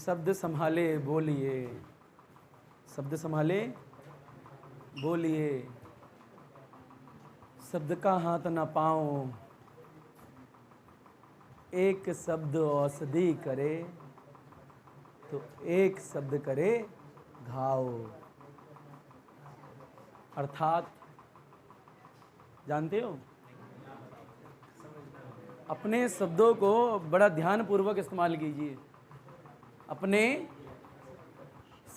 शब्द संभाले बोलिए, शब्द संभाले बोलिए, शब्द का हाथ न पाऊं, एक शब्द औषधि करे तो एक शब्द करे घाव। अर्थात जानते हो, अपने शब्दों को बड़ा ध्यानपूर्वक इस्तेमाल कीजिए, अपने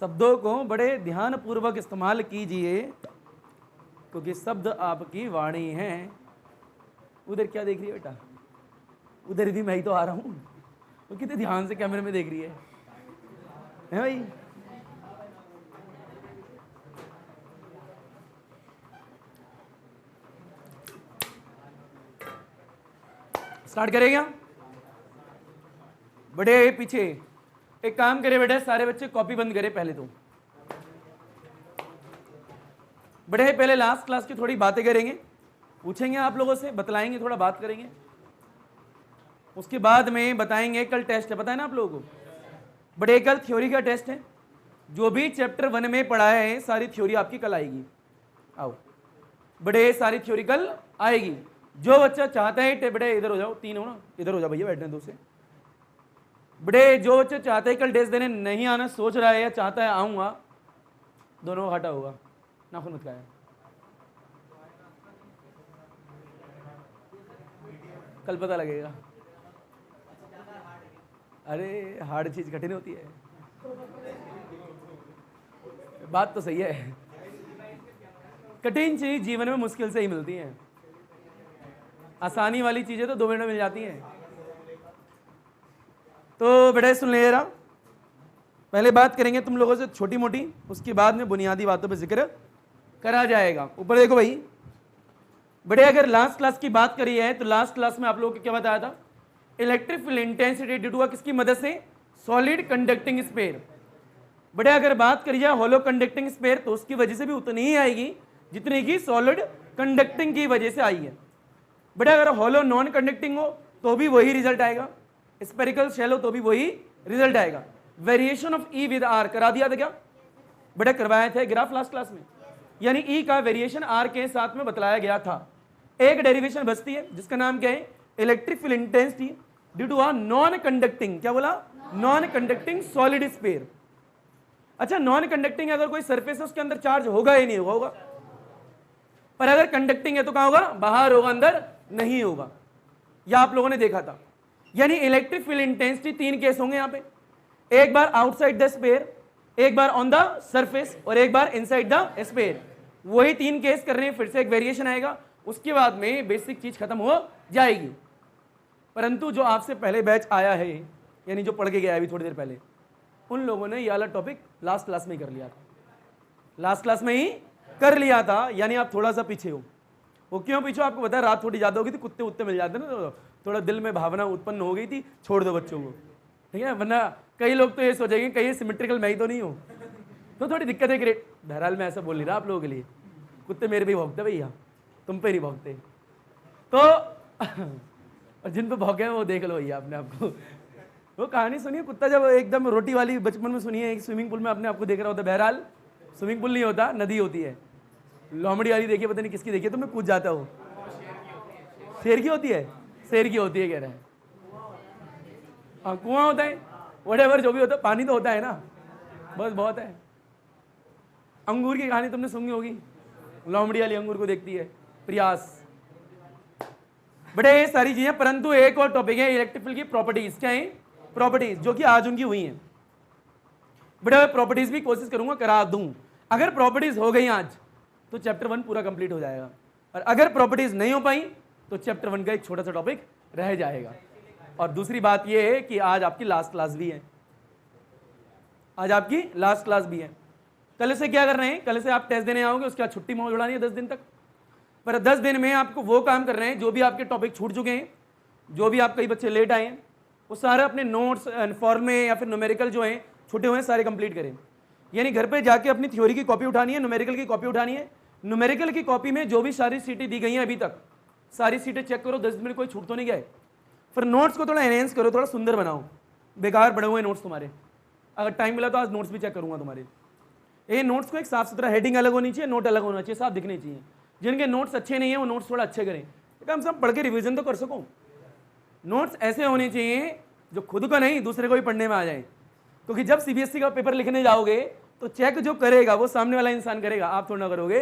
शब्दों को बड़े ध्यानपूर्वक इस्तेमाल कीजिए, क्योंकि शब्द आपकी वाणी है। उधर क्या देख रही है बेटा? उधर भी मैं ही तो आ रहा हूँ, वो कितने ध्यान से कैमरे में देख रही है भाई? स्टार्ट करेगा? बड़े पीछे एक काम करे बेटा, सारे बच्चे कॉपी बंद करें पहले तो। बड़े पहले लास्ट क्लास की थोड़ी बातें करेंगे, पूछेंगे आप लोगों से, बतलाएंगे, थोड़ा बात करेंगे। उसके बाद में बताएंगे कल टेस्ट है, पता है ना आप लोगों को? बड़े कल थ्योरी का टेस्ट है, जो भी चैप्टर 1 में पढ़ा है सारी थ्योरी आपकी कल आएगी। आओ बड़े, सारी थ्योरी कल आएगी। जो बच्चा चाहता है, बड़े इधर हो जाओ, 3 हो ना, इधर हो जाओ भैया, बैठने दो से। बड़े जो बच्चा चाहता है कल टेस्ट देने नहीं आना, सोच रहा है या चाहता है आऊंगा, दोनों घाटा होगा। नाखून मत खाया, कल पता लगेगा। अरे हार्ड चीज कठिन होती है, बात तो सही है। कठिन चीज जीवन में मुश्किल से ही मिलती है, आसानी वाली चीजें तो 2 मिनट में मिल जाती हैं। तो बेटा सुन ले रहा, पहले बात करेंगे तुम लोगों से छोटी मोटी, उसके बाद में बुनियादी बातों पे जिक्र करा जाएगा। ऊपर देखो भाई, बड़े अगर लास्ट क्लास की बात करी है तो लास्ट क्लास में आप लोगों को क्या बताया था? Electric field intensity due to किसकी मदद से? Solid conducting sphere. बड़े अगर बात करी जाए होलो कंडक्टिंग स्फीयर, तो उसकी वजह से भी उतनी ही आएगी जितनी की सॉलिड कंडक्टिंग की वजह से आई है। बड़े अगर होलो नॉन कंडक्टिंग हो तो भी वही रिजल्ट आएगा, स्पेरिकल शेल हो तो भी वही रिजल्ट आएगा। Variation of E with R करा दिया था क्या? बड़े करवाया था ग्राफ लास्ट क्लास में, यानी ई का वेरिएशन आर के साथ में बतलाया गया था। एक डेरिवेशन बचती है जिसका नाम क्या है? Electric field intensity due to a non conducting, क्या बोला? Non conducting solid sphere. अच्छा, नॉन कंडक्टिंग अगर कोई सरफेस है उसके अंदर चार्ज होगा ही नहीं होगा, पर अगर कंडक्टिंग है तो कहां होगा? बाहर होगा, अंदर नहीं होगा। यह आप लोगों ने देखा था। यानी इलेक्ट्रिक फील्ड इंटेंसिटी 3 केस होंगे यहां पे, एक बार आउटसाइड द स्फीयर, एक बार ऑन द सरफेस और एक बार इनसाइड द स्फीयर। वही 3 केस कर रहे हैं, फिर से एक वेरिएशन आएगा, उसके बाद में बेसिक चीज खत्म हो जाएगी। परंतु जो आपसे पहले बैच आया है, यानी जो पढ़ के गया अभी थोड़ी देर पहले, उन लोगों ने ये वाला टॉपिक लास्ट क्लास में ही कर लिया था, लास्ट क्लास में ही कर लिया था। यानी आप थोड़ा सा पीछे हो। वो क्यों पीछे? आपको पता है रात थोड़ी ज्यादा होगी थी, कुत्ते उत्ते मिल जाते ना, तो थोड़ा दिल में भावना उत्पन्न हो गई थी, छोड़ दो बच्चों को, ठीक है? वरना कई लोग तो ये सोचेंगे कहीं सिमेट्रिकल मैं ही तो नहीं हूँ, तो थोड़ी दिक्कत है। ग्रेट बहरहाल मैं ऐसा बोल नहीं रहा आप लोगों के लिए, कुत्ते मेरे भी भौंकते भैया, तुम पे नहीं भौंकते। तो जिन पे भौंके हैं वो देख लो भैया अपने आपको। वो कहानी सुनिए, कुत्ता जब एकदम रोटी वाली बचपन में सुनिए, एक स्विमिंग पूल में अपने आपको देख रहा होता है। बहरहाल स्विमिंग पूल नहीं होता, नदी होती है। लोमड़ी वाली देखिए, पता नहीं किसकी देखिए, तो मैं कूद जाता हूँ। शेर की होती है, शेर की होती है कह रहे हैं। हाँ, कुआं होता है, व्हाटएवर जो भी होता है, पानी तो होता है ना, बस बहुत है। अंगूर की कहानी तुमने सुनी होगी, लोमड़ी वाली अंगूर को देखती है, प्रयास, बड़े सारी चीजें। परंतु एक और टॉपिक है इलेक्ट्रिक फील्ड की प्रॉपर्टीज। क्या है? प्रॉपर्टीज, जो कि आज उनकी हुई हैं। बड़े प्रॉपर्टीज भी कोशिश करूंगा करा दूं। अगर प्रॉपर्टीज हो गई आज तो चैप्टर 1 पूरा कंप्लीट हो जाएगा, और अगर प्रॉपर्टीज नहीं हो पाई तो चैप्टर 1 का एक छोटा सा टॉपिक रह जाएगा। और दूसरी बात यह है कि आज आपकी लास्ट क्लास भी है, आज आपकी लास्ट क्लास भी है। कल से क्या कर रहे हैं? कल से आप टेस्ट देने आओगे, उसके बाद छुट्टी मोड़ उड़ानी है 10 दिन तक। पर 10 दिन में आपको वो काम कर रहे हैं, जो भी आपके टॉपिक छूट चुके हैं, जो भी आप कई बच्चे लेट आए हैं, वो सारे अपने नोट्स फॉर्मे या फिर न्यूमेरिकल जो हैं छूटे हुए हैं सारे कंप्लीट करें। यानी घर पे जाके अपनी थ्योरी की कॉपी उठानी है, न्यूमेरिकल की कॉपी उठानी है। न्यूमेरिकल की कॉपी में जो भी सारी सीटें दी गई हैं अभी तक, सारी सीटें चेक करो, 10 दिन में कोई छूट तो नहीं गए। फिर नोट्स को थोड़ा एनहेंस करो, थोड़ा सुंदर बनाओ, बेकार बड़े हुए नोट्स तुम्हारे, अगर टाइम मिला तो आज नोट्स भी चेक करूंगा तुम्हारे। ये नोट्स को एक साफ सुथरा हेडिंग अलग होनी चाहिए, नोट अलग होना चाहिए, साफ दिखने चाहिए। जिनके नोट्स अच्छे नहीं है वो नोट्स थोड़ा अच्छे करें, कम से कम पढ़ के रिवीजन तो कर सको। नोट्स ऐसे होने चाहिए जो खुद को नहीं दूसरे को भी पढ़ने में आ जाए, क्योंकि जब सीबीएसई का पेपर लिखने जाओगे तो चेक जो करेगा वो सामने वाला इंसान करेगा, आप थोड़ा करोगे।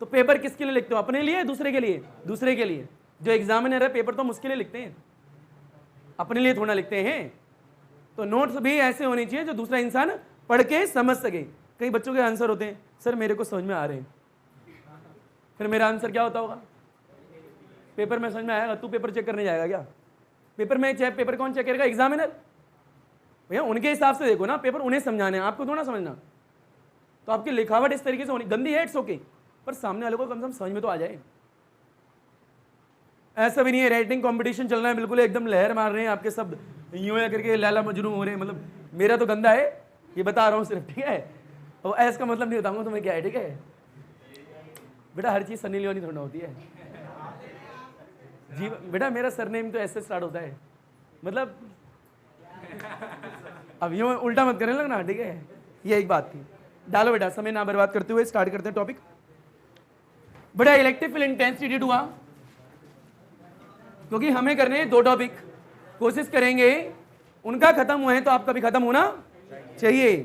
तो पेपर किसके लिए लिखते हो, अपने लिए, दूसरे के लिए? दूसरे के लिए। जो एग्जामिनर है पेपर तो हम उसके लिए लिखते हैं, अपने लिए थोड़ा लिखते हैं। तो नोट्स भी ऐसे होने चाहिए जो दूसरा इंसान पढ़ के समझ सके। कई बच्चों के आंसर होते हैं सर मेरे को समझ में आ रहे हैं, फिर मेरा आंसर क्या होता होगा? पेपर में समझ में आएगा, तू पेपर चेक करने जाएगा क्या? पेपर में चेक, पेपर कौन चेक करेगा? एग्जामिनर। भैया उनके हिसाब से देखो ना, पेपर उन्हें समझाना है, आपको थोड़ा समझना। तो आपकी लिखावट इस तरीके से होनी, गंदी है इट्स ओके, पर सामने वाले को कम से कम समझ में तो आ जाए। ऐसा भी नहीं है राइटिंग कंपटीशन चल रहा है, बिल्कुल एकदम लहर मार रहे हैं आपके शब्द, यूं करके लैला मजनू हो रहे हैं। मतलब मेरा तो गंदा है, ये बता रहा हूँ सिर्फ, ठीक है? और ऐसा का मतलब नहीं बताऊंगा तुम्हें क्या है, ठीक है बेटा? हर चीज सनी लियोनी थोड़ा होती है जी बेटा। मेरा सरनेम तो ऐसे स्टार्ट होता है, मतलब अब यूं उल्टा मत करने लगना, ठीक है? ये एक बात थी। डालो बेटा, समय ना बर्बाद करते हुए स्टार्ट करते हैं टॉपिक। बड़ा इलेक्ट्रिक फील्ड इंटेंसिटी हुआ, क्योंकि हमें करने हैं 2 टॉपिक, कोशिश करेंगे उनका खत्म हुए तो आपका भी खत्म होना चाहिए।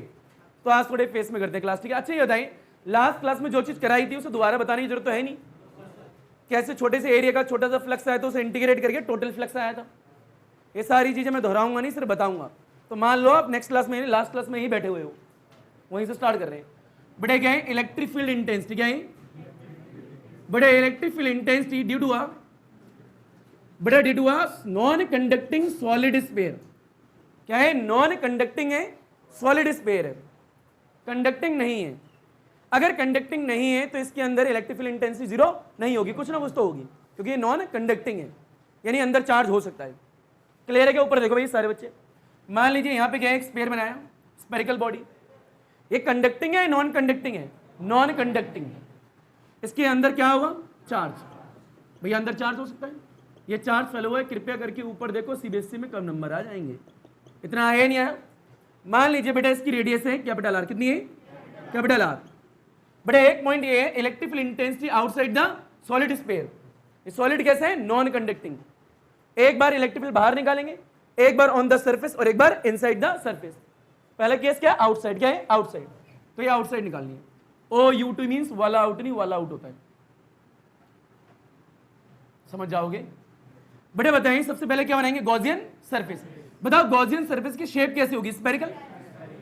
तो आज थोड़े फेस में करते हैं क्लास, ठीक है? अच्छा ये बताइए, लास्ट क्लास में जो चीज कराई थी उसे दोबारा बताने की जरूरत तो है नहीं? कैसे छोटे से एरिया का छोटा सा फ्लक्स आया तो उसे इंटीग्रेट करके टोटल फ्लक्स आया था। ये सारी चीजें मैं दोहराऊंगा नहीं, सिर्फ बताऊंगा। तो मान लो आप नेक्स्ट क्लास में, लास्ट क्लास में ही बैठे हुए हो, वहीं से स्टार्ट कर रहे हैं। बड़े क्या है? Electric field intensity. क्या है? बड़े electric field intensity due to non conducting solid sphere. क्या है? नॉन कंडक्टिंग है, सॉलिड स्फीयर है, कंडक्टिंग नहीं है। अगर कंडक्टिंग नहीं है तो इसके अंदर इलेक्ट्रिक फील्ड इंटेंसिटी 0 नहीं होगी, कुछ ना कुछ तो होगी, क्योंकि ये नॉन कंडक्टिंग है, यानी अंदर चार्ज हो सकता है। क्लियर है? क्या ऊपर देखो भाई सारे बच्चे, मान लीजिए यहाँ पे क्या है? एक स्फीयर बनाया, स्फेरिकल बॉडी। ये कंडक्टिंग है, नॉन कंडक्टिंग है? Non conducting. इसके अंदर क्या होगा? चार्ज। भैया अंदर चार्ज हो सकता है, ये चार्ज फैला हुआ है, कृपया करके ऊपर देखो, सीबीएसई में कम नंबर आ जाएंगे। इतना आया नहीं आया? मान लीजिए बेटा इसकी रेडियस है कैपिटल आर, कितनी है? Capital R. बेटा एक पॉइंट ये है, electric field intensity outside the solid sphere. ये सॉलिड कैसे है? Non conducting. एक बार इलेक्ट्रिक फील्ड बाहर निकालेंगे, एक बार ऑन द सरफेस और एक बार इनसाइड द सरफेस। पहला केस क्या है? आउटसाइड। क्या है? आउटसाइड। तो ये आउटसाइड निकालनी है। OUT मींस वाला आउट नहीं, वाला आउट होता है, समझ जाओगे? बेटे बताइए सबसे पहले क्या बनाएंगे? Gaussian surface. बताओ गॉसियन सरफेस की शेप कैसी होगी? स्फेरिकल,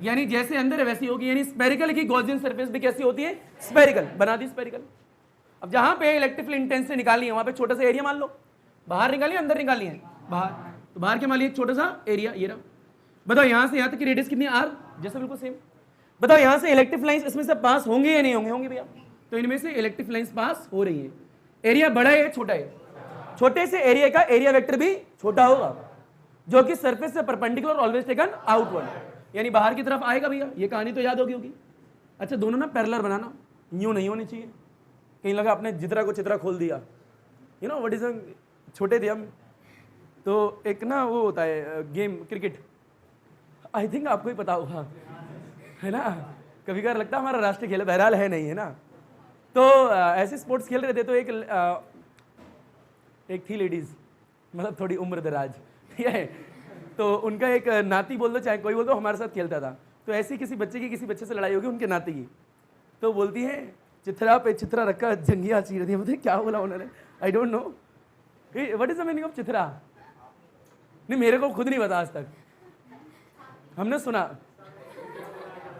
यानी जैसे अंदर है वैसी होगी, यानी स्फेरिकल की गॉसियन सरफेस भी कैसी होती है? स्फेरिकल। बना दी स्फेरिकल। अब जहां पे इलेक्ट्रिक फील्ड इंटेंसिटी निकालनी है वहां पे छोटा सा एरिया मान लो, बाहर निकालिए अंदर निकालनी है? बाहर। तो बाहर क्या मान लिया? छोटा सा एरिया, ये रहा। बताओ यहां से यहां तक की रेडियस कितनी है? R, जैसे बिल्कुल सेम। बताओ यहां से इलेक्ट्रिक लाइंस इसमें से पास होंगे या नहीं होंगे? होंगे भैया। तो इनमें से इलेक्ट्रिक लाइंस पास हो रही है। एरिया बड़ा है छोटा है? छोटे से एरिया का एरिया वेक्टर भी छोटा होगा, जो कि सरफेस से परपेंडिकुलर ऑलवेज टेकन आउटवर्ड, यानी बाहर की तरफ आएगा भैया। ये कहानी तो याद होगी। अच्छा दोनों ना पैरेलल बनाना, यूं नहीं होनी चाहिए। कहीं लगा आपने जितरा को चित्रा खोल दिया, यू नो व्हाट इज, छोटे थे हम तो एक ना वो होता है गेम क्रिकेट, आई थिंक आपको ही पता होगा, है ना? कभी कभार लगता है हमारा राष्ट्रीय खेल, बहरहाल है नहीं, है ना? तो ऐसे स्पोर्ट्स खेल रहे थे, तो एक थी लेडीज, मतलब थोड़ी उम्र दराज, ठीक है? तो उनका एक नाती बोल दो चाहे कोई बोल दो, हमारे साथ खेलता था। तो ऐसी किसी बच्चे की किसी बच्चे से लड़ाई होगी, उनके नाती की, तो बोलती है चित्रा पे चित्रा रखा जंगिया चीर दी। मतलब क्या बोला उन्होंने? I don't know what is the meaning of Chitra. नहीं मेरे को खुद नहीं पता आज तक, हमने सुना,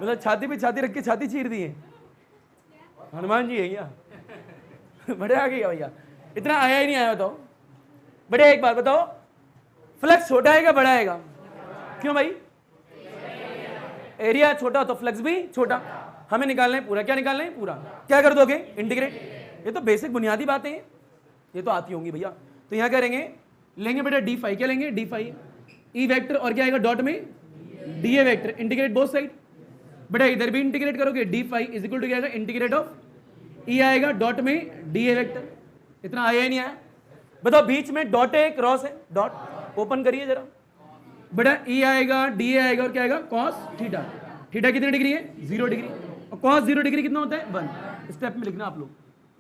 मतलब छाती पे छाती रख के छाती चीर दी है। हनुमान जी है क्या? बड़े आ गया भैया, इतना आया ही नहीं आया। बताओ बड़े एक बात बताओ, फ्लक्स छोटा है क्या बड़ा आएगा? क्यों भाई? एरिया छोटा तो फ्लक्स भी छोटा। हमें निकालना है पूरा। क्या निकालना है? पूरा। क्या कर दोगे? इंटीग्रेट। ये तो बेसिक बुनियादी बातें हैं, ये तो आती होंगी भैया। तो यहां करेंगे, लेंगे बेटा डी फाई। क्या लेंगे? D phi. ई वेक्टर और क्या आएगा? डॉट में d A vector. Integrate both side. बेटा इधर भी इंटीग्रेट करोगे, d phi is equal to क्या आएगा? इंटीग्रेट ऑफ ई आएगा डॉट में डी ए वेक्टर। इतना आया ही नहीं आया? बताओ बीच में डॉट है, क्रॉस है? डॉट। ओपन करिए जरा, बड़ा ई आएगा, डी आएगा और क्या आएगा कॉस थीटा। थीटा कितनी डिग्री है 0 डिग्री और कॉस 0 डिग्री कितना होता है 1। स्टेप में लिखना आप लोग,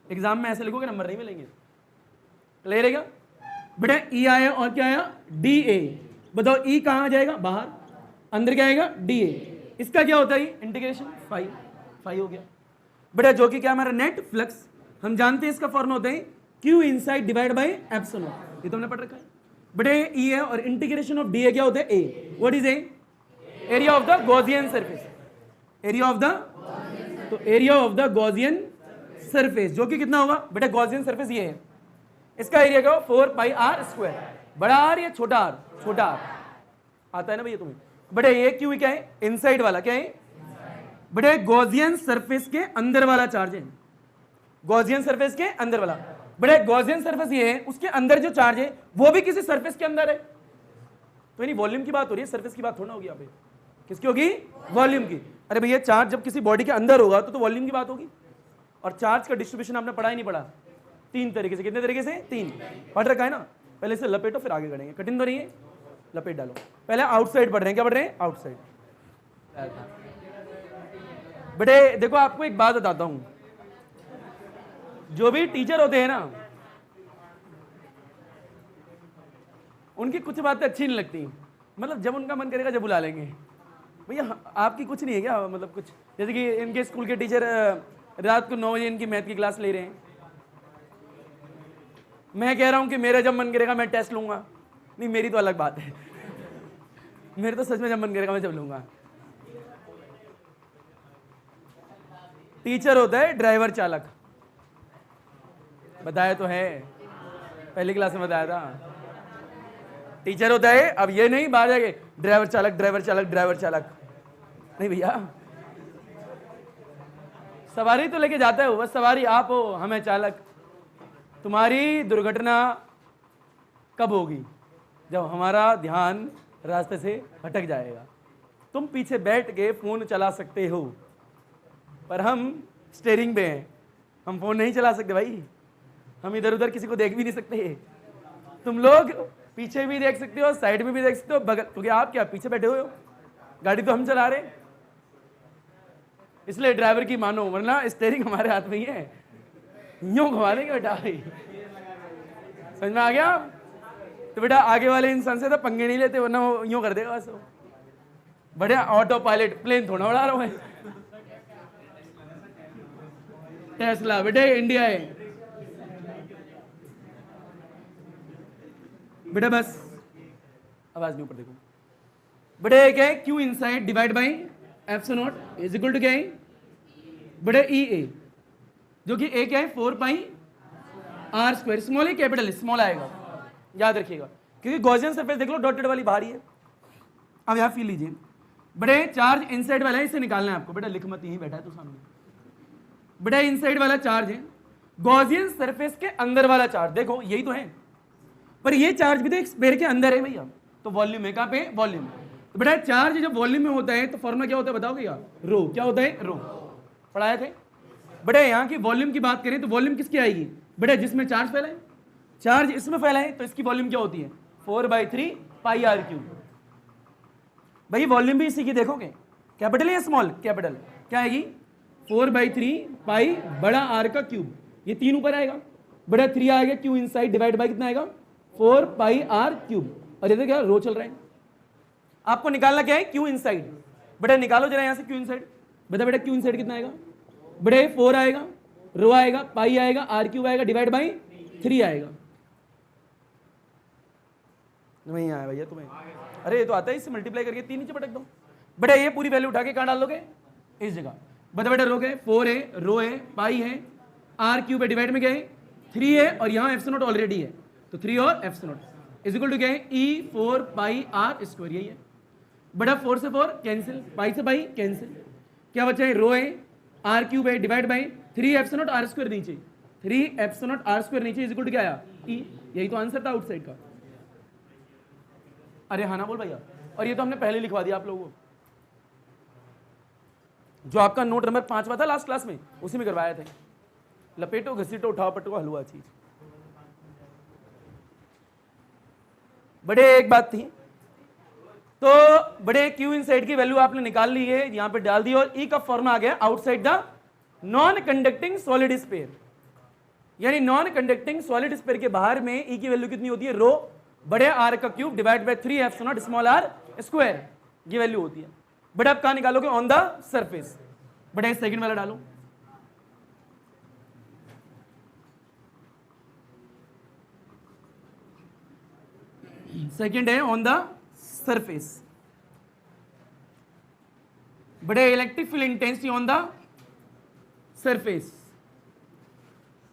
एग्जाम में ऐसे लिखोगे नंबर नहीं मिलेंगे। क्लियर है क्या? बेटा ई आया और क्या आया डी ए। बताओ ई कहाँ आ जाएगा बाहर, अंदर क्या आएगा डी ए। इसका क्या होता है इंटीग्रेशन 5 हो गया। बेटा जो कि क्या हमारा नेट फ्लक्स, हम जानते हैं इसका फॉर्मूला होता है q inside divide by epsilon, ये तो हमने पढ़ रखा है। बेटा ई है और इंटीग्रेशन ऑफ डी ए क्या होता है A. What is A? Area of the Gaussian surface. Area of the, तो area of the Gaussian surface जो कि कितना होगा बेटा, गॉसियन सरफेस ये है, इसका एरिया क्या हो 4 पाई आर स्क्वायर। बड़ा आर या छोटा आर? छोटा आर आता है ना भैया तुम्हें। बेटा ये क्यू क्या है इनसाइड वाला, क्या है बेटा गॉसियन सरफेस के अंदर वाला चार्ज है, गॉसियन सरफेस के अंदर वाला। बेटा गॉसियन सरफेस ये है, उसके अंदर जो चार्ज है वो भी किसी सरफेस के अंदर है। तो यानी वॉल्यूम की बात हो रही है, सरफेस की बात थोड़ा होगी यहाँ पे। किसकी होगी? वॉल्यूम की। अरे भैया चार्ज जब किसी बॉडी के अंदर होगा तो वॉल्यूम की बात होगी। और चार्ज का डिस्ट्रीब्यूशन आपने पढ़ा ही नहीं पढ़ा? 3 तरीके से। कितने तरीके से? 3 पढ़ रखा है ना। पहले इसे लपेटो फिर आगे बढ़ेंगे, कठिन तो नहीं है, लपेट डालो। पहले आउटसाइड पढ़ रहे हैं, क्या पढ़ रहे हैं? आउटसाइड। बेटे देखो आपको एक बात बताता हूं, जो भी टीचर होते हैं ना उनकी कुछ बातें अच्छी नहीं लगती, मतलब जब उनका मन करेगा जब बुला लेंगे। भैया आपकी कुछ नहीं है क्या, मतलब कुछ जैसे कि इनके स्कूल के टीचर रात को 9 बजे इनकी मैथ की क्लास ले रहे हैं, मैं कह रहा हूं कि मेरा जब मन करेगा मैं टेस्ट लूंगा। नहीं मेरी तो अलग बात है, मेरे तो सच में जब मन करेगा मैं जब लूंगा। टीचर होता है ड्राइवर चालक, बताया तो है, पहली क्लास में बताया था। टीचर होता है, अब ये नहीं बाहर जाके ड्राइवर चालक ड्राइवर चालक ड्राइवर चालक, नहीं भैया। सवारी तो लेके जाता है वो, बस सवारी आप हो, हमें चालक। तुम्हारी दुर्घटना कब होगी? जब हमारा ध्यान रास्ते से भटक जाएगा। तुम पीछे बैठ के फोन चला सकते हो, पर हम स्टीयरिंग पे हैं, हम फोन नहीं चला सकते भाई। हम इधर उधर किसी को देख भी नहीं सकते। तुम लोग पीछे भी देख सकते हो, साइड में भी देख सकते हो, बगल, क्योंकि आप क्या पीछे बैठे हुए हो, गाड़ी तो हम चला रहे हैं, इसलिए ड्राइवर की मानो, वरना स्टीयरिंग हमारे हाथ में ही है, यूं घुमा देंगे बेटा। समझ में आ गया? तो बेटा आगे वाले इंसान से तो पंगे नहीं लेते, वरना वो यूं कर देगा बस। बढ़िया ऑटो पायलट, प्लेन थोड़ा उड़ा रहा हूं मैं। टेस्ला बेटे इंडिया है बेटा, बस आवाज नहीं ऊपर देखो। बेटे क्या है q inside divide by epsilon not is equal to क्या है बेटे ई ए, जो कि ए क्या है 4 पाई आर स्क्वायर। स्मॉल है कैपिटल है, स्मॉल आएगा, याद रखिएगा, क्योंकि गॉसियन सरफेस देख लो डॉटेड वाली बाहर ही है। अब यहाँ फील लीजिए, बेटे चार्ज इनसाइड वाला है, इसे निकालना है आपको। बेटा लिख मत, यही बैठा है तो सामने। बेटा इनसाइड वाला चार्ज है, गॉसियन सरफेस के अंदर वाला चार्ज, देखो यही तो है, पर ये चार्ज भी तो एक स्फीयर के अंदर है भैया, तो वॉल्यूम है। कहाँ पे? वॉल्यूम। तो बेटा चार्ज जब वॉल्यूम में होता है तो फॉर्मूला क्या होता है बताओगे यार? रो। क्या होता है? रो। पढ़ाए थे बेटा। यहाँ की वॉल्यूम की बात करें तो वॉल्यूम किसकी आएगी बेटा? जिसमें चार्ज फैला है। चार्ज इसमें फैला है तो इसकी वॉल्यूम क्या होती है? 4/3 पाई आर क्यूब। भाई वॉल्यूम भी इसी की देखोगे, कैपिटल या स्मॉल? कैपिटल। क्या आएगी? 4/3 पाई बड़ा आर का क्यूब, ये 3 ऊपर आएगा, बड़ा 3 आएगा, क्यू इनसाइड डिवाइड बाई कितना आएगा? 4 पाई आर क्यूब। और इधर क्या रो चल रहा है, आपको निकालना क्या है? Q inside. बेटा निकालो जरा यहां से क्यू इनसाइड। बता बेटा क्यू इनसाइड कितना आएगा? बेटे 4 आएगा, रो आएगा, पाई आएगा, आर क्यूब आएगा, डिवाइड बाई 3 आएगा। नहीं आया भैया तुम्हें? अरे ये तो आता है, इससे मल्टीप्लाई करके 3 नीचे पटक दो। बेटा ये पूरी वैल्यू उठा के कहां डाल दोगे? इस जगह। बता बेटा रो गए 4 है, रो है, पाई है, आर क्यूब है, डिवाइड में क्या है? 3 है, और यहां एप्सिलॉन नॉट ऑलरेडी है, तो 3 और epsilon not is equal to क्या है? E 4 pi R square. यही है बेटा। 4 से 4 कैंसिल, पाई से पाई कैंसिल, क्या बचा है? रो है, आर क्यूब है, divide by 3 epsilon nought R square नीचे, 3 एप्सिलॉन नॉट आर स्क्वायर नीचे इज इक्वल टू क्या आया? ई। यही तो आंसर था आउटसाइड का। अरे हाँ ना बोल भैया। और ये तो हमने पहले लिखवा दिया आप लोगों को, जो आपका नोट नंबर 5 था लास्ट क्लास में, उसी में करवाए थे। लपेटो घसीटो उठाओ पटको हलवा चीज। बड़े एक बात थी, तो बड़े क्यू इनसाइड की वैल्यू आपने निकाल ली है, यहां पे डाल दी, और ई का फॉर्म आ गया outside the non conducting solid sphere, यानी नॉन कंडक्टिंग सॉलिड स्फीयर के बाहर में ई की वैल्यू कितनी होती है, रो बड़े आर का cube divide by 3 small R square, ये वैल्यू होती है। बट आप कहां निकालोगे, ऑन द सरफेस। बड़े सेकंड वाला डालो, सेकंड है ऑन द सरफेस। बड़े electric field intensity on the surface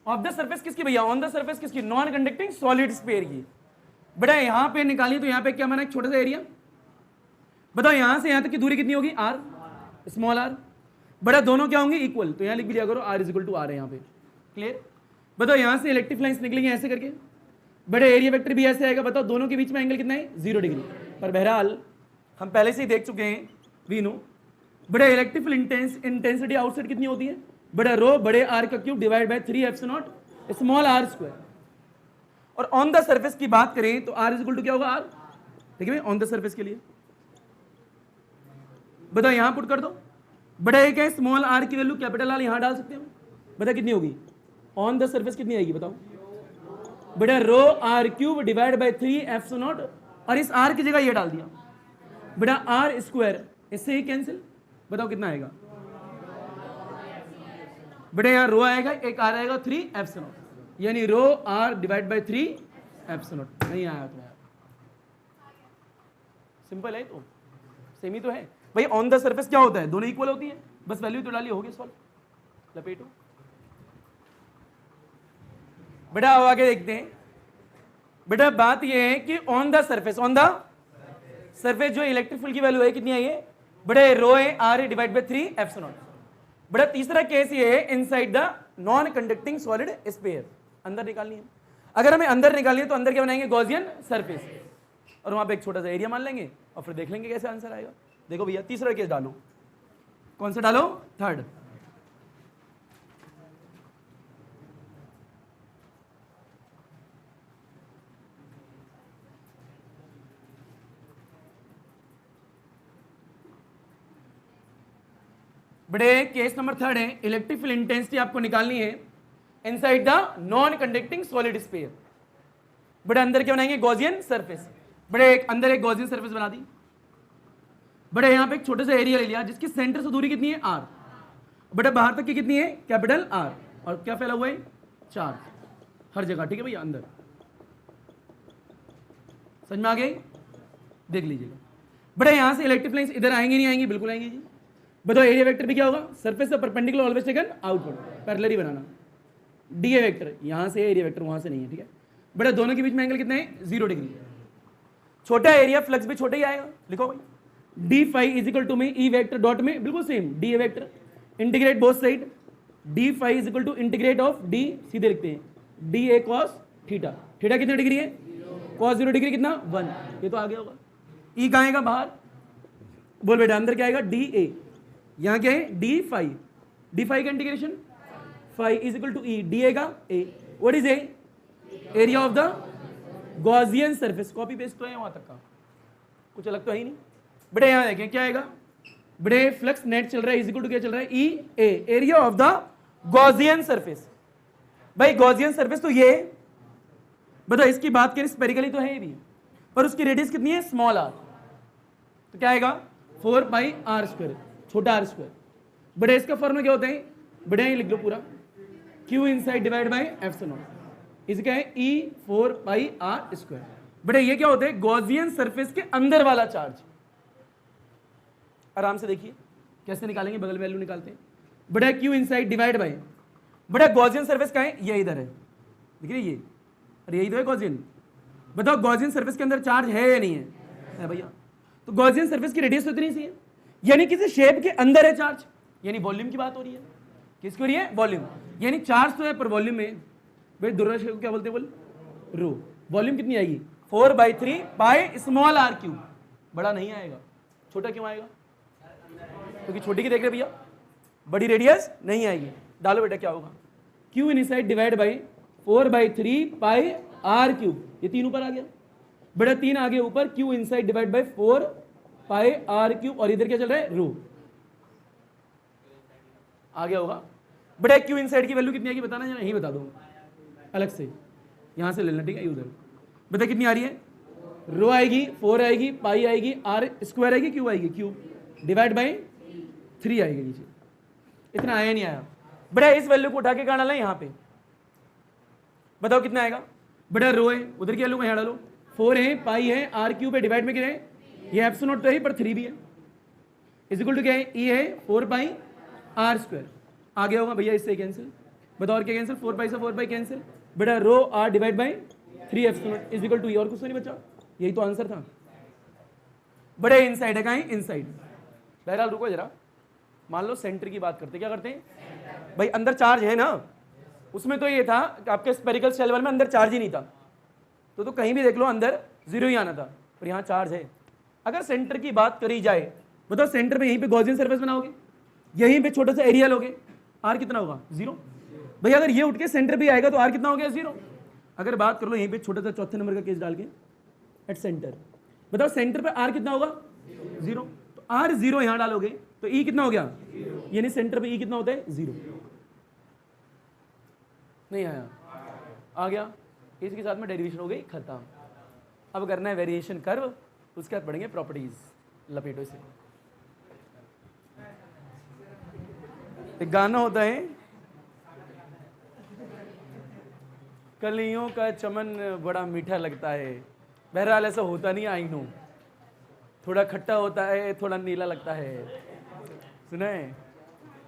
of the surface किसकी भैया, ऑन द सरफेस किसकी, नॉन कंडक्टिंग सॉलिड स्फीयर की। बड़ा यहां पे निकालिए तो यहां पे क्या माना, एक छोटा सा एरिया, बताओ यहां से यहां तक की दूरी कितनी होगी, आर स्मॉल आर। बड़ा दोनों क्या होंगे, इक्वल, तो यहां लिख भी लिया करो R is equal to R है यहां पे, क्लियर। बताओ यहां से इलेक्ट्रिक लाइंस निकलेंगे ऐसे करके, बड़े एरिया वेक्टर भी ऐसे आएगा। बताओ दोनों के बीच में एंगल कितना है, 0 डिग्री। पर बहरहाल हम पहले से ही देख चुके हैं, वी नो बड़े इलेक्ट्रिक फील्ड इंटेंसिटी आउटसाइड कितनी होती है, बड़ा रो बड़े आर का cube divide by 3 small R square. और ऑन द सरफेस की बात करें तो आर इज इक्वल टू क्या होगा, आर, ठीक है, ऑन द सरफेस के लिए। बताओ यहां पुट कर दो, बड़ा एक है स्मॉल आर की वैल्यू कैपिटल आर यहां डाल सकते हो, बता कितनी होगी, ऑन द सरफेस कितनी आएगी, बताओ, बड़ा रो आर क्यूब डिवाइड बाय 3 और इस आर की जगह ये डाल दिया, बड़ा आर स्क्वायर, इससे ही कैंसिल, बताओ कितना आएगा, बड़े यहां रो आएगा, एक आर आएगा 3 यानी रो आर डिवाइड बाय 3 नहीं आया तो यार, सिंपल है, तो सेम ही तो है भाई। ऑन द सरफेस क्या होता है, दोनों इक्वल होती है, बस वैल्यू तो डाली, हो गया सॉल्व, लपेटो। बेटा अब आगे देखते हैं। बेटा बात ये है कि ऑन द सरफेस जो इलेक्ट्रिक फील्ड की वैल्यू है कितनी आई है, बड़े रो है आर है डिवाइड बाय 3 बड़ा तीसरा केस ये है inside the non conducting solid sphere, अंदर निकालनी है। अगर हमें अंदर निकालनी है तो अंदर क्या बनाएंगे, गॉसियन सरफेस, और वहां पे एक छोटा सा एरिया मान लेंगे और फिर देख लेंगे कैसे आंसर आएगा। देखो भैया तीसरा केस डालो, कौन सा डालो, थर्ड। बड़े केस नंबर थर्ड है, इलेक्ट्रिक फील्ड इंटेंसिटी आपको निकालनी है inside the non conducting solid sphere. बड़े अंदर क्या बनाएंगे, गॉसियन सरफेस। बड़े अंदर एक गॉसियन सरफेस बना दी, बड़े यहां पे एक छोटे सा एरिया ले लिया जिसकी सेंटर से दूरी कितनी है, आर, बड़े बाहर तक की कितनी है, कैपिटल आर, और क्या फैला हुआ है, चार्ज हर जगह, ठीक है भैया अंदर, समझ में आ गई, देख लीजिएगा। बड़े यहां से इलेक्ट्रिक लाइंस इधर आएंगे नहीं आएंगी, बिल्कुल आएंगे जी। बताओ एरिया वेक्टर भी क्या होगा, सरफेस से perpendicular always taken outward, parallel banana. D A vector यहां से, एरिया वेक्टर वहां से नहीं है, ठीक है। बड़े दोनों के बीच में एंगल कितना है, 0 डिग्री। छोटा एरिया, फ्लक्स भी छोटा ही आएगा, लिखो भाई d phi is equal to में ई वेक्टर डॉट में बिल्कुल same d A vector, integrate both side, d phi is equal to integrate of d, सीधे लिखते हैं d A cos theta, theta कितने डिग्री है, कॉस 0 डिग्री कितना 1, ये तो आ गया होगा। ई कहाँ आएगा, बाहर, बोल बेटा अंदर क्या आएगा, डी ए, यहां क्या है, डी फाई का integration, phi is equal to E, D A का A, what is A, area of the Gaussian surface, copy paste तो है वहां तक का, कुछ अलग तो है ही नहीं। बड़े यहां देखें क्या आएगा, बड़े फ्लक्स नेट चल रहा है इज इक्वल टू क्या चल रहा है, E A, area of the Gaussian surface. भाई गॉसियन सरफेस तो ये, बताओ इसकी बात करें स्पेरिकली तो है ये भी, पर उसकी रेडियस कितनी है, स्मॉल आर, तो क्या आएगा 4πr², छोटा आर स्क्वायर। बड़े इसका फॉर्मूला क्या होता है, बड़े ही लिख लो पूरा, Q inside divide by epsilon, इसका है E4πr²। बड़े ये क्या होता है, गॉसियन सरफेस के अंदर वाला चार्ज। आराम से देखिए कैसे निकालेंगे, बगल वैल्यू निकालते हैं। बड़ा Q इनसाइड डिवाइड बाय, बड़ा गॉसियन सरफेस का है, ये इधर है, दिख रही ये, अरे यही तो है गॉसियन। बताओ गॉसियन सरफेस के अंदर चार्ज है या नहीं है भैया, तो गॉसियन सरफेस की रेडियस तो इतनी सी है, यानी किसी शेप के अंदर है चार्ज, यानी वॉल्यूम की बात हो रही है। किसकी हो रही है, वॉल्यूम, यानी चार्ज तो है पर वॉल्यूम में, भाई दुर्गा शेप को क्या बोलते हैं, बोल रो, वॉल्यूम कितनी आएगी 4/3 पाई स्मॉल आर क्यूब। बड़ा नहीं आएगा, छोटा क्यों आएगा, क्योंकि छोटी की देख रहे भैया, बड़ी रेडियस नहीं आएगी। डालो बेटा क्या होगा, Q inside divide by 4/3 pi R cube, ये 3 ऊपर आ गया, बड़ा 3 आगे ऊपर, Q inside divide by 4 pi R cube, और इधर क्या चल रहा है, रो। आ गया होगा बेटा। क्यू इनसाइड की वैल्यू कितनी आएगी बताना, यही बता दो अलग से, यहां से ले लेना, ठीक है। उधर बता कितनी आ रही है, रो आएगी 4 आएगी, पाई आएगी, आर स्क्वायर आएगी, क्यू आएगी, क्यू डिवाइड बाई 3 आएगी नीचे। इतना आया नहीं आया बेटा। इस वैल्यू को उठा के कहां डाला, यहां पे बताओ कितना आएगा बेटा। रो है उधर की वैल्यू को यहां डालो, 4 है, पाई है, आर क्यूब है, डिवाइड में क्या है, ये एप्सिलॉन नॉट तो है पर 3 भी है, इज इक्वल टू क्या है, ई है 4 पाई आर स्क्वायर। आ गया होगा भैया, इससे कैंसिल। बताओ और क्या कैंसिल, 4 पाई से 4 पाई कैंसिल बेटा। Rho R divide by 3 epsilon not is equal to E, और कुछ तो नहीं बचा, यही तो आंसर था। बड़े इनसाइड है, कहाँ है, इनसाइड। बहरहाल रुको जरा, मान लो सेंटर की बात करते, क्या करते हैं भाई, अंदर चार्ज है ना, उसमें तो ये था कि आपके स्पेरिकल शेल वाले में अंदर चार्ज ही नहीं था, तो कहीं भी देख लो अंदर 0 ही आना था, पर यहाँ चार्ज है। अगर सेंटर की बात करी जाए, बताओ सेंटर पे यहीं पे गॉसियन सरफेस बनाओगे, यहीं पे छोटा सा एरिया लोगे, आर कितना होगा, 0। भैया अगर ये उठ के सेंटर पे आएगा तो आर कितना हो गया, 0। अगर बात कर लो यहीं पे छोटा सा चौथे नंबर का केस डाल के एट सेंटर, बताओ सेंटर पे आर कितना होगा, 0। तो आर 0 यहां डालोगे तो ई कितना हो गया, यानी सेंटर पे ई कितना होता है, 0। नहीं आया, आ गया। इसके साथ में डेरिवेशन हो गई खत्म। अब करना है वेरिएशन कर्व, उसके बाद पढ़ेंगे प्रॉपर्टीज, लपेटो इसे। एक गाना होता है, कलियों का चमन बड़ा मीठा लगता है। बहरहाल ऐसा होता नहीं, आई नो, थोड़ा खट्टा होता है, थोड़ा नीला लगता है। सुना है,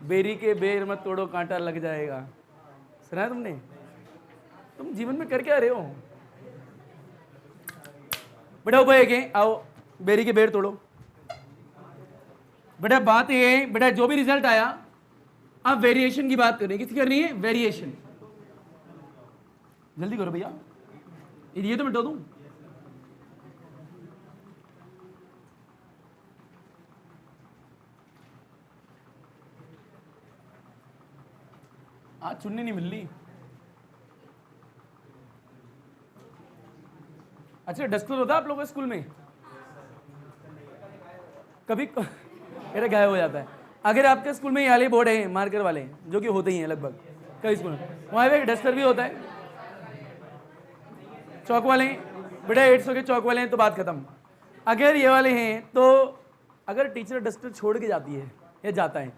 बेरी के बेर मत तोड़ो कांटा लग जाएगा, सुना है तुमने? तुम जीवन में कर क्या रहे हो बेटा? उपाय के आओ, बेरी के बेर तोड़ो बेटा। बात ये है बेटा, जो भी रिजल्ट आया, अब वेरिएशन की बात करनी है। किसकी करनी है, वेरिएशन। जल्दी करो भैया, ये तो मिटा दूं। आज चुन्नी नहीं मिल रही। अच्छा, डस्टर होता है आप लोगों के स्कूल में? कभी मेरा गायब हो जाता है। अगर आपके स्कूल में ये वाले बोर्ड है मार्कर वाले, जो कि होते ही हैं लगभग कई स्कूल में, वहाँ पे डस्टर भी होता है। चौक वाले बेटा 800 के चौक वाले हैं तो बात खत्म। अगर ये वाले हैं तो अगर टीचर डस्टर छोड़ के जाती है या जाता है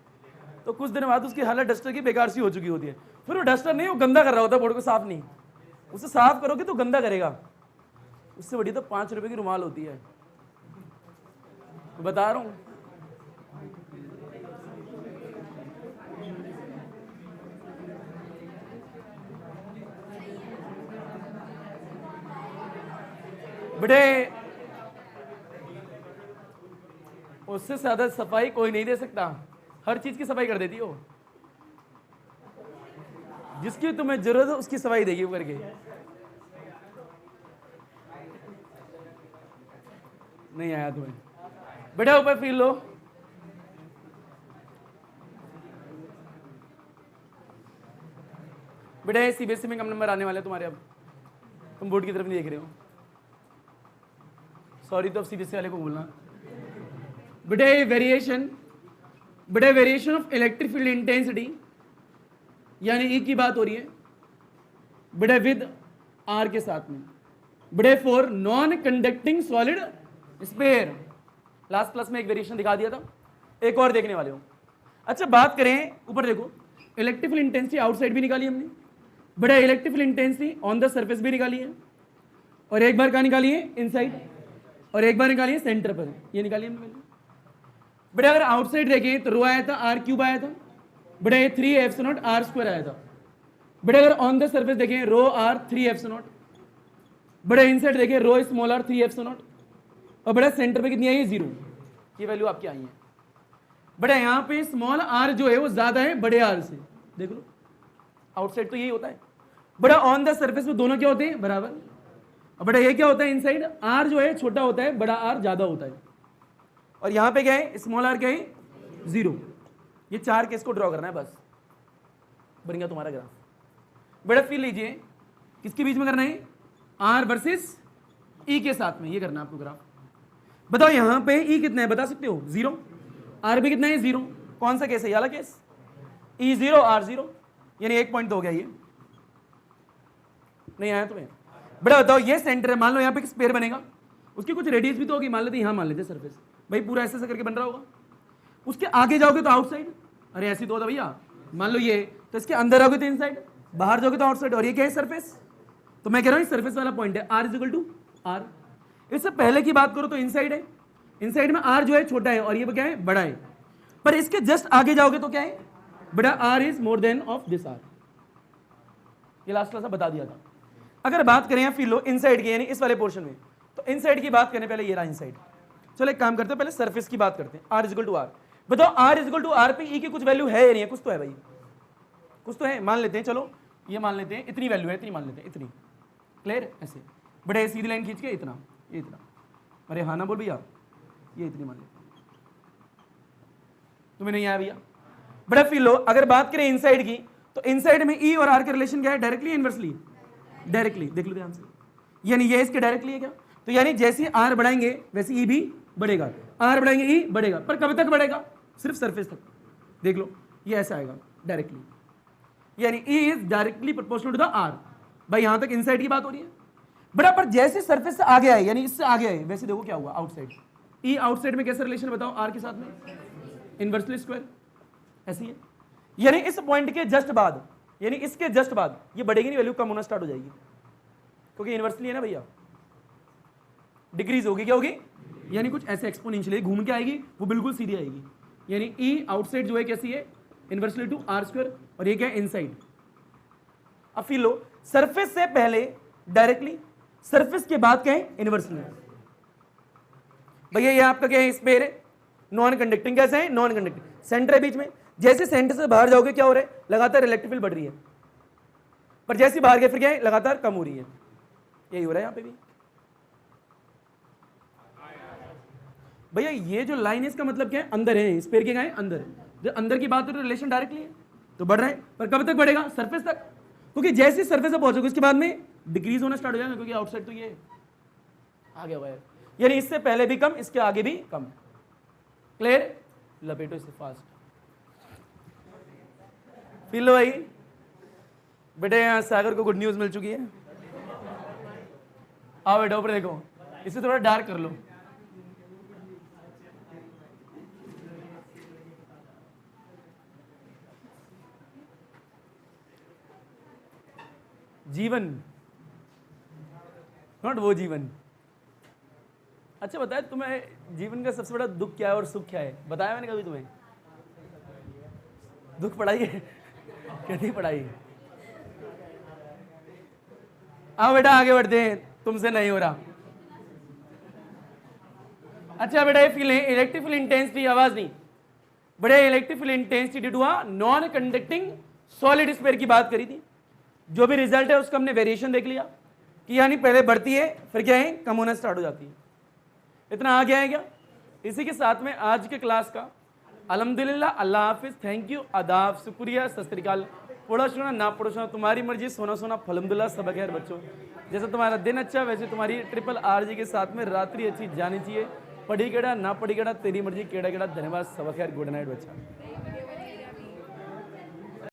तो कुछ दिन बाद उसकी हालत डस्टर की बेकार सी हो चुकी होती है। फिर वो डस्टर नहीं, वो गंदा कर रहा होता है बोर्ड को, साफ नहीं। उसे साफ करोगे तो गंदा करेगा। उससे बड़ी तो 5 रुपए की रुमाल होती है, बता रहा हूँ। बेटे उससे ज्यादा सफाई कोई नहीं दे सकता, हर चीज की सफाई कर देती हो। जिसकी तुम्हें जरूरत है उसकी सफाई देगी वो करके। नहीं आया तुम्हें बेटा, ऊपर फील लो। बेटा सीबीएसई में कम नंबर आने वाले तुम्हारे, अब तुम बोर्ड की तरफ नहीं देख रहे हो, सॉरी। तो अब सीबीएसई वाले को बोलना बेटा, वेरिएशन, बेटा variation of electric field intensity, यानी ई की बात हो रही है बेटा, विद आर के साथ में बेटा, for non conducting solid spare. Last class में एक वेरिएशन दिखा दिया था, एक और देखने वाले हो। अच्छा बात करें, ऊपर देखो, इलेक्ट्रिक फील्ड इंटेंसिटी आउटसाइड भी निकाली हमने बेटा, electric field intensity on the surface भी निकाली है, और एक बार कहाँ निकाली है, इनसाइड, और एक बार निकाली है सेंटर पर, ये निकाली हमने पहले बेटा। अगर आउटसाइड देखें तो रो आया था, आर क्यूब आया था बेटा, ये 3 एप्सिलॉन नॉट आर स्क्वायर आया था बेटा। अगर ऑन द सरफेस देखें, रो आर 3 एप्सिलॉन नॉट बेटा, इनसाइड देखें, रो स्मॉल आर 3 एप्सिलॉन नॉट, और बेटा सेंटर पे कितनी आई है, 0। ये वैल्यू आपकी आई है बेटा। यहाँ पे स्मॉल आर जो है वो ज्यादा है बड़े आर से, देख लो। आउटसाइड तो यही होता है बेटा, ऑन द सरफेस में दोनों क्या होते हैं, बराबर। और बेटा ये क्या होता है, इनसाइड आर जो है छोटा होता है, बड़ा आर ज्यादा होता है। और यहाँ पे क्या है, स्मॉल आर क्या है, 0। ये 4 केस को ड्रॉ करना है बस, बन गया तुम्हारा ग्राफ बेटा। फिर लीजिए, किसके बीच में करना है, आर वर्सेस ई के साथ में, ये करना है आपको ग्राफ बताओ यहाँ पे ई कितना है बता सकते हो? 0। आर भी कितना है? 0। कौन सा केस है? ये वाला केस, ई 0 आर 0, यानी 1 पॉइंट तो हो गया। ये नहीं आया तुम्हें? बड़ा बताओ ये सेंटर है, मान लो यहाँ पे स्पेयर बनेगा, उसकी कुछ रेडियस भी तो होगी, मान लेते यहाँ मान लेते सरफेस, भाई पूरा ऐसे करके बन रहा होगा। उसके आगे जाओगे तो आउटसाइड, अरे ऐसी तो होता भैया, मान लो ये, तो इसके अंदर आओगे तो इनसाइड, बाहर जाओगे तो आउटसाइड, और ये क्या है? सरफेस। तो मैं कह रहा हूँ सरफेस वाला पॉइंट है R is equal to R. इससे पहले की बात करो तो इनसाइड है, इनसाइड में आर जो है छोटा है और ये क्या है? बड़ा है। पर इसके जस्ट आगे जाओगे तो क्या है? बड़ा R is more than of this R. ये लास्ट क्लास में बता दिया था। अगर बात करें फिर लो इनसाइड की, यानी इस वाले पोर्शन में, तो इनसाइड की बात करने पहले ये रहा इनसाइड। चलो एक काम करते हैं, पहले सरफेस की बात करते हैं। R is equal to R. बताओ R is equal to R पे ई की कुछ वैल्यू है या नहीं है? कुछ तो है भाई, कुछ तो है। मान लेते हैं, चलो ये मान लेते हैं, इतनी वैल्यू है, इतनी मान लेते हैं, इतनी। क्लियर? ऐसे बड़े सीधी लाइन खींच के इतना, ये इतना। अरे हाँ ना बोल भैया, ये इतनी मान लेते हैं। तुम्हें नहीं आया भैया? बड़ा फील लो, अगर बात करें इनसाइड की, तो इनसाइड में ई और आर का रिलेशन क्या है? Directly inversely? डायरेक्टली। देख लो ध्यान से, यानी ये इसके डायरेक्टली है क्या? तो यानी जैसे आर बढ़ाएंगे वैसे ई भी बढ़ेगा, आर बढ़ाएंगे ई बढ़ेगा, पर कब तक बढ़ेगा? सिर्फ सरफेस तक। देख लो ये ऐसा आएगा डायरेक्टली, यानी E is directly proportional to the R. भाई यहां तक इनसाइड की बात हो रही है बड़ा, पर जैसे सरफेस से आगे आए, यानी इससे आगे आए, वैसे देखो क्या हुआ? आउटसाइड। ई आउटसाइड में कैसा रिलेशन बताओ? आर के साथ में इनवर्सली स्क्वायर, ऐसी है। यानी इस पॉइंट के जस्ट बाद, यानी इसके जस्ट बाद ये बढ़ेगी नहीं, वैल्यू कम होना स्टार्ट हो जाएगी, क्योंकि इनवर्सली है ना भैया, डिक्रीज होगी। क्या होगी? यानी कुछ ऐसे एक्सपोनेंशियली घूम के आएगी, वो बिल्कुल सीधी आएगी। यानी ई आउटसाइड जो है कैसी है? इनवर्सली टू आर स्क्वायर, और ये क्या है? इनसाइड। अब फील लो, सरफेस से पहले डायरेक्टली, सरफेस के बाद क्या है? इनवर्सली। भैया ये आपका क्या है? स्पेयर है, नॉन कंडक्टिंग। कैसे है? Non conducting. सेंटर है बीच में, जैसे सेंटर से बाहर जाओगे क्या हो रहा है? लगातार इलेक्ट्रिक फील्ड बढ़ रही है, पर जैसे बाहर गए फिर क्या है? लगातार कम हो रही है। यही हो रहा है यहाँ पे भी भैया। ये जो लाइन है इसका मतलब क्या है? अंदर है, स्पेयर के क्या है? अंदर। जब अंदर की बात हो तो रिलेशन डायरेक्टली है, तो बढ़ रहा है, पर कब तक बढ़ेगा? सरफेस तक, क्योंकि जैसे सरफेस पे पहुंचोगे उसके बाद में डिक्रीज होना स्टार्ट हो जाएगा, क्योंकि आउटसाइड तो ये आ गया हुआ है, यानी इससे पहले भी कम, इसके आगे भी कम। क्लियर? लपेटो इसे फास्ट। फील लो भाई, बेटे यहाँ सागर को गुड न्यूज मिल चुकी है। आओ बेटा ऊपर देखो, इसे थोड़ा डार्क कर लो। जीवन, नॉट वो जीवन। अच्छा बताया तुम्हें जीवन का सबसे बड़ा दुख क्या है और सुख क्या है? बताया मैंने कभी तुम्हें? दुख पढ़ाई है कैसी पढ़ाई? आओ बेटा आगे बढ़ते हैं, तुमसे नहीं हो रहा। अच्छा बेटा ये फील है इलेक्ट्रिक फील्ड इंटेंसिटी, आवाज नहीं, बड़े electric field intensity due to non conducting solid sphere की बात करी थी। जो भी रिजल्ट है उसका हमने वेरिएशन देख लिया कि यानी पहले बढ़ती है फिर क्या है? कम होना स्टार्ट हो जाती है। इतना आ गया है क्या? इसी के साथ में आज के क्लास का अल्हम्दुलिल्लाह, अल्लाह हाफिज, थैंक यू, आदाब, शुक्रिया, सत श्री अकाल। पढ़ो सुना ना पढ़ो सुना तुम्हारी मर्जी, सोना सोना अल्हम्दुलिल्लाह, सब खैर बच्चों। जैसे तुम्हारा दिन अच्छा वैसे तुम्हारी ट्रिपल आरजी के साथ में रात्रि अच्छी जानी चाहिए। पढ़ी केड़ा ना पढ़ी केड़ा तेरी मर्जी, केड़ा केड़ा। धन्यवाद, सब खैर, गुड नाइट बच्चा।